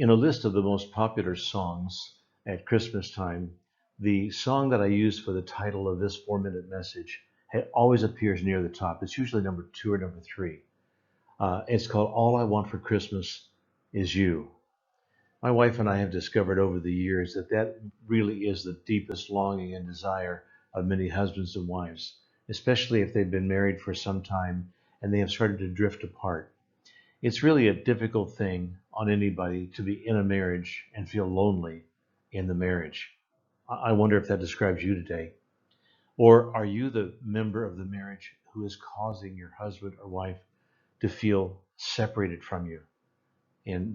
In a list of the most popular songs at Christmas time, the song that I use for the title of this 4-minute message always appears near the top. It's usually number 2 or number 3. It's called All I Want for Christmas Is You. My wife and I have discovered over the years that that really is the deepest longing and desire of many husbands and wives, especially if they've been married for some time and they have started to drift apart. It's really a difficult thing on anybody to be in a marriage and feel lonely in the marriage. I wonder if that describes you today. Or are you the member of the marriage who is causing your husband or wife to feel separated from you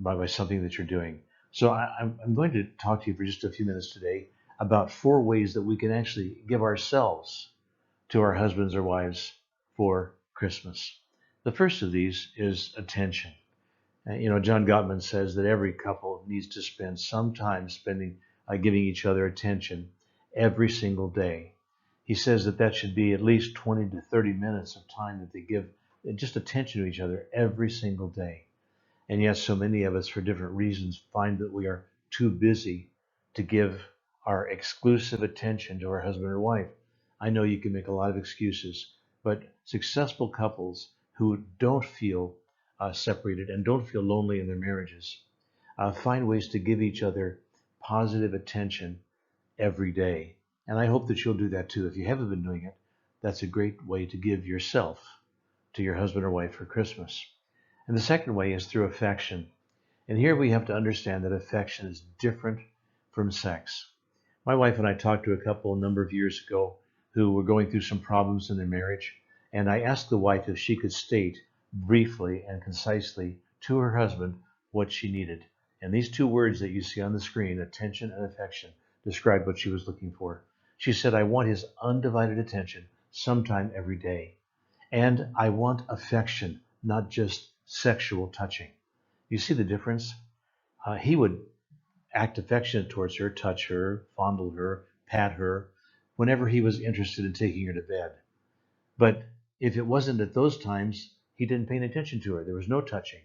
by something that you're doing? So I'm going to talk to you for just a few minutes today about 4 ways that we can actually give ourselves to our husbands or wives for Christmas. The first of these is attention. John Gottman says that every couple needs to spend some time giving each other attention every single day. He says that that should be at least 20 to 30 minutes of time that they give just attention to each other every single day. And yet so many of us, for different reasons, find that we are too busy to give our exclusive attention to our husband or wife. I know you can make a lot of excuses, but successful couples who don't feel separated and don't feel lonely in their marriages find ways to give each other positive attention every day. And I hope that you'll do that too. If you haven't been doing it, that's a great way to give yourself to your husband or wife for Christmas. And the second way is through affection. And here we have to understand that affection is different from sex. My wife and I talked to a couple a number of years ago who were going through some problems in their marriage. And I asked the wife if she could state briefly and concisely to her husband what she needed. And these 2 words that you see on the screen, attention and affection, described what she was looking for. She said, I want his undivided attention sometime every day. And I want affection, not just sexual touching. You see the difference? He would act affectionate towards her, touch her, fondle her, pat her, whenever he was interested in taking her to bed. But if it wasn't at those times, he didn't pay any attention to her. There was no touching.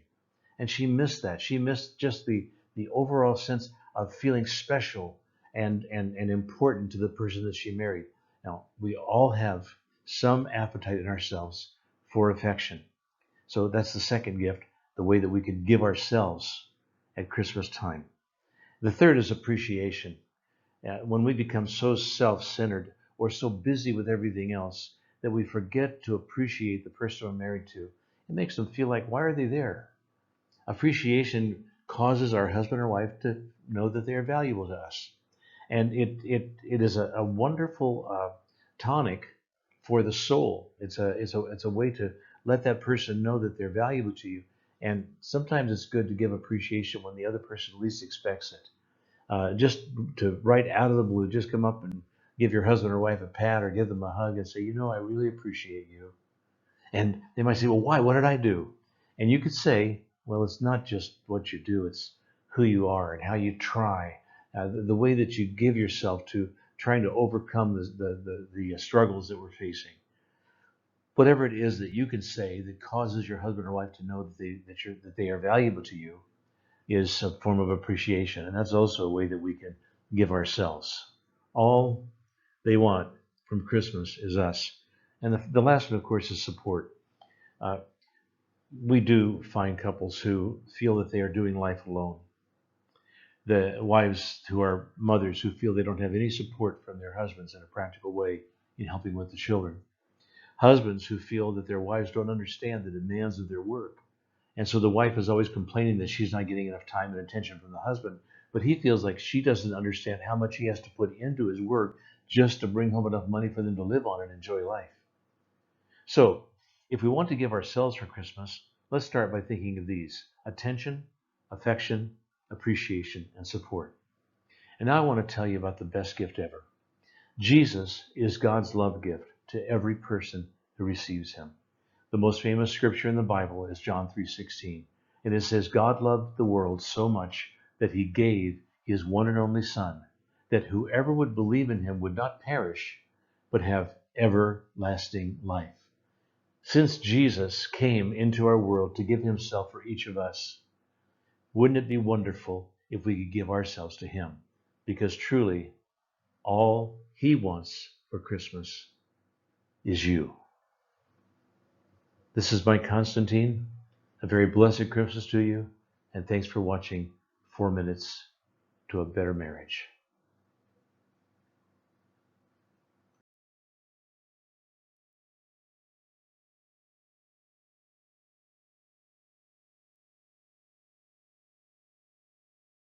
And she missed that. She missed just the overall sense of feeling special and important to the person that she married. Now, we all have some appetite in ourselves for affection. So that's the second gift, the way that we can give ourselves at Christmas time. The third is appreciation. When we become so self-centered or so busy with everything else that we forget to appreciate the person we're married to, it makes them feel like, why are they there? Appreciation causes our husband or wife to know that they are valuable to us. And it is a wonderful tonic for the soul. It's a way to let that person know that they're valuable to you. And sometimes it's good to give appreciation when the other person least expects it. Just to right out of the blue, just come up and give your husband or wife a pat or give them a hug and say, I really appreciate you. And they might say, well, why? What did I do? And you could say, well, it's not just what you do, it's who you are and how you try, the way that you give yourself to trying to overcome the struggles that we're facing. Whatever it is that you can say that causes your husband or wife to know that they are valuable to you is a form of appreciation. And that's also a way that we can give ourselves. All they want from Christmas is us. And the last one, of course, is support. We do find couples who feel that they are doing life alone. The wives who are mothers who feel they don't have any support from their husbands in a practical way in helping with the children. Husbands who feel that their wives don't understand the demands of their work. And so the wife is always complaining that she's not getting enough time and attention from the husband, but he feels like she doesn't understand how much he has to put into his work just to bring home enough money for them to live on and enjoy life. So, if we want to give ourselves for Christmas, let's start by thinking of these: attention, affection, appreciation, and support. And now I want to tell you about the best gift ever. Jesus is God's love gift to every person who receives him. The most famous scripture in the Bible is John 3:16. And it says, God loved the world so much that he gave his one and only Son, that whoever would believe in him would not perish, but have everlasting life. Since Jesus came into our world to give himself for each of us, Wouldn't it be wonderful if we could give ourselves to Him? Because truly, all He wants for Christmas is you. This is Mike Constantine. A very blessed Christmas to you, and thanks for watching 4 Minutes to a Better Marriage.